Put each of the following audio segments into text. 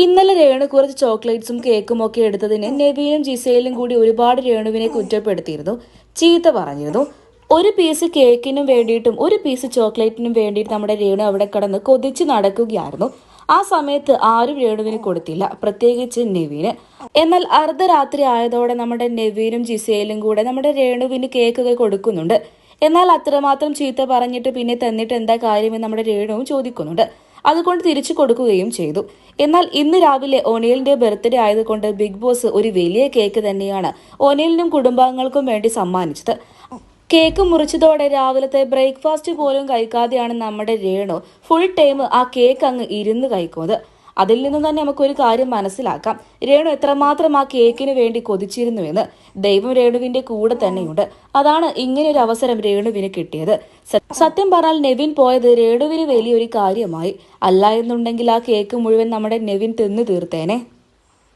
ഇന്നലെ രേണു കുറച്ച് ചോക്ലേറ്റ്സും കേക്കും ഒക്കെ എടുത്തതിന് നെവീനും ജിസയിലും കൂടി ഒരുപാട് രേണുവിനെ കുറ്റപ്പെടുത്തിയിരുന്നു, ചീത്ത പറഞ്ഞിരുന്നു. ഒരു പീസ് കേക്കിനും വേണ്ടിയിട്ടും ഒരു പീസ് ചോക്ലേറ്റിനും വേണ്ടിയിട്ട് നമ്മുടെ രേണു അവിടെ കിടന്ന് കൊതിച്ച് നടക്കുകയായിരുന്നു. ആ സമയത്ത് ആരും രേണുവിന് കൊടുത്തില്ല, പ്രത്യേകിച്ച് നെവീന്. എന്നാൽ അർദ്ധരാത്രി ആയതോടെ നമ്മുടെ നെവീനും ജിസയിലും കൂടെ നമ്മുടെ രേണുവിന് കേക്കൊക്കെ കൊടുക്കുന്നുണ്ട്. എന്നാൽ അത്രമാത്രം ചീത്ത പറഞ്ഞിട്ട് പിന്നെ തന്നിട്ട് എന്താ കാര്യമെന്ന് നമ്മുടെ രേണുവും ചോദിക്കുന്നുണ്ട്. അതുകൊണ്ട് തിരിച്ചു കൊടുക്കുകയും ചെയ്തു. എന്നാൽ ഇന്ന് രാവിലെ ഒനീലിന്റെ ബർത്ത്ഡേ ആയതുകൊണ്ട് ബിഗ് ബോസ് ഒരു വലിയ കേക്ക് തന്നെയാണ് ഒനീലിനും കുടുംബാംഗങ്ങൾക്കും വേണ്ടി സമ്മാനിച്ചത്. കേക്ക് മുറിച്ചതോടെ രാവിലത്തെ ബ്രേക്ക്ഫാസ്റ്റ് പോലും കഴിക്കാതെയാണ് നമ്മുടെ രേണു ഫുൾ ടൈം ആ കേക്ക് അങ്ങ് ഇരുന്ന് കഴിക്കുന്നത്. അതിൽ നിന്ന് തന്നെ നമുക്കൊരു കാര്യം മനസ്സിലാക്കാം, രേണു എത്രമാത്രം ആ കേക്കിന് വേണ്ടി കൊതിച്ചിരുന്നുവെന്ന്. ദൈവം രേണുവിന്റെ കൂടെ തന്നെയുണ്ട്. അതാണ് ഇങ്ങനെയൊരു അവസരം രേണുവിന് കിട്ടിയത്. സത്യം പറഞ്ഞാൽ നെവിൻ പോയത് രേണുവിന് വലിയൊരു കാര്യമായി. അല്ല എന്നുണ്ടെങ്കിൽ ആ കേക്ക് മുഴുവൻ നമ്മുടെ നെവിൻ തിന്നു തീർത്തേനെ.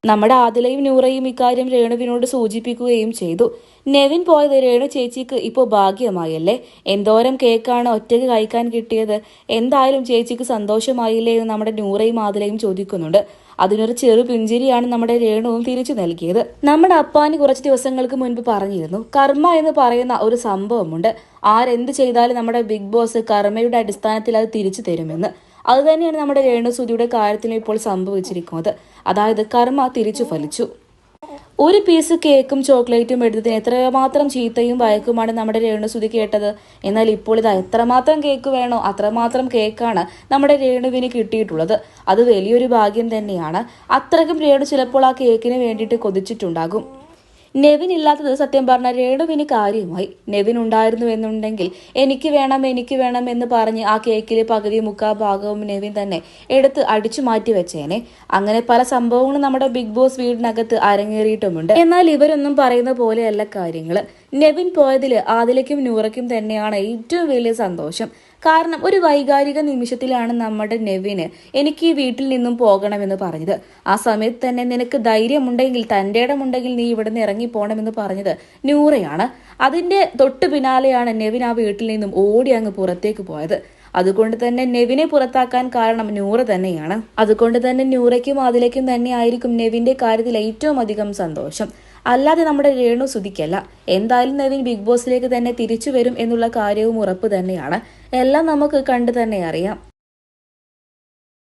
നമ്മുടെ ആദിലയും നൂറയും ഇക്കാര്യം രേണുവിനോട് സൂചിപ്പിക്കുകയും ചെയ്തു. നെവിൻ പോയത് രേണു ചേച്ചിക്ക് ഇപ്പോൾ ഭാഗ്യമായല്ലേ, എന്തോരം കേക്കാണ് ഒറ്റയ്ക്ക് കഴിക്കാൻ കിട്ടിയത്, എന്തായാലും ചേച്ചിക്ക് സന്തോഷമായില്ലേ എന്ന് നമ്മുടെ നൂറയും ആദിലയും ചോദിക്കുന്നുണ്ട്. അതിനൊരു ചെറു പുഞ്ചിരിയാണ് നമ്മുടെ രേണുവും തിരിച്ചു നൽകിയത്. നമ്മുടെ അപ്പാന് കുറച്ച് ദിവസങ്ങൾക്ക് മുൻപ് പറഞ്ഞിരുന്നു, കർമ്മ എന്ന് പറയുന്ന ഒരു സംഭവമുണ്ട്. ആരെന്ത് ചെയ്താലും നമ്മുടെ ബിഗ് ബോസ് കർമ്മയുടെ അടിസ്ഥാനത്തിൽ അത് തിരിച്ചു തരുമെന്ന്. അതുതന്നെയാണ് നമ്മുടെ രേണുസുതിയുടെ കാര്യത്തിലും ഇപ്പോൾ സംഭവിച്ചിരിക്കുന്നത്. അതായത് കർമ്മ തിരിച്ചു ഫലിച്ചു. ഒരു പീസ് കേക്കും ചോക്ലേറ്റും എടുത്തതിന് എത്രമാത്രം ചീത്തയും വഴക്കുമാണ് നമ്മുടെ രേണുസുതി കേട്ടത്. എന്നാൽ ഇപ്പോൾ ഇതാ എത്രമാത്രം കേക്ക് വേണോ അത്രമാത്രം കേക്കാണ് നമ്മുടെ രേണുവിന് കിട്ടിയിട്ടുള്ളത്. അത് വലിയൊരു ഭാഗ്യം തന്നെയാണ്. അത്രയ്ക്കും രേണു ചിലപ്പോൾ ആ കേക്കിന് വേണ്ടിയിട്ട് കൊതിച്ചിട്ടുണ്ടാകും. നെവിൻ ഇല്ലാത്തത് സത്യം പറഞ്ഞ രേണുവിന് കാര്യമായി. നെവിൻ ഉണ്ടായിരുന്നു എന്നുണ്ടെങ്കിൽ എനിക്ക് വേണം എന്ന് പറഞ്ഞ് ആ കേക്കിലെ പകുതി മുക്കാ ഭാഗവും നെവിൻ തന്നെ എടുത്ത് അടിച്ചു മാറ്റി വെച്ചേനെ. അങ്ങനെ പല സംഭവങ്ങളും നമ്മുടെ ബിഗ് ബോസ് വീടിനകത്ത് അരങ്ങേറിയിട്ടുമുണ്ട്. എന്നാൽ ഇവരൊന്നും പറയുന്ന പോലെയല്ല കാര്യങ്ങൾ. നെവിൻ പോയതിൽ ആദിലയ്ക്കും നൂറയ്ക്കും തന്നെയാണ് ഏറ്റവും വലിയ സന്തോഷം. കാരണം ഒരു വൈകാരിക നിമിഷത്തിലാണ് നമ്മുടെ നെവിന് എനിക്ക് ഈ വീട്ടിൽ നിന്നും പോകണമെന്ന് പറഞ്ഞത്. ആ സമയത്ത് തന്നെ നിനക്ക് ധൈര്യമുണ്ടെങ്കിൽ തൻ്റെ ഇടമുണ്ടെങ്കിൽ നീ ഇവിടെ നിന്ന് ഇറങ്ങി പോകണമെന്ന് പറഞ്ഞത് നൂറയാണ്. അതിന്റെ തൊട്ടു പിന്നാലെയാണ് നെവിൻ ആ വീട്ടിൽ നിന്നും ഓടി അങ്ങ് പുറത്തേക്ക് പോയത്. അതുകൊണ്ട് തന്നെ നെവിനെ പുറത്താക്കാൻ കാരണം നൂറ തന്നെയാണ്. അതുകൊണ്ട് തന്നെ നൂറയ്ക്കും ആദിലയ്ക്കും തന്നെ ആയിരിക്കും നെവിന്റെ കാര്യത്തിൽ ഏറ്റവും അധികം സന്തോഷം, അല്ലാതെ നമ്മുടെ രേണു സുതിക്കല്ല. എന്തായാലും നെവിൻ ബിഗ് ബോസിലേക്ക് തന്നെ തിരിച്ചു വരും എന്നുള്ള കാര്യവും ഉറപ്പ് തന്നെയാണ്. എല്ലാം നമുക്ക് കണ്ടു തന്നെ അറിയാം.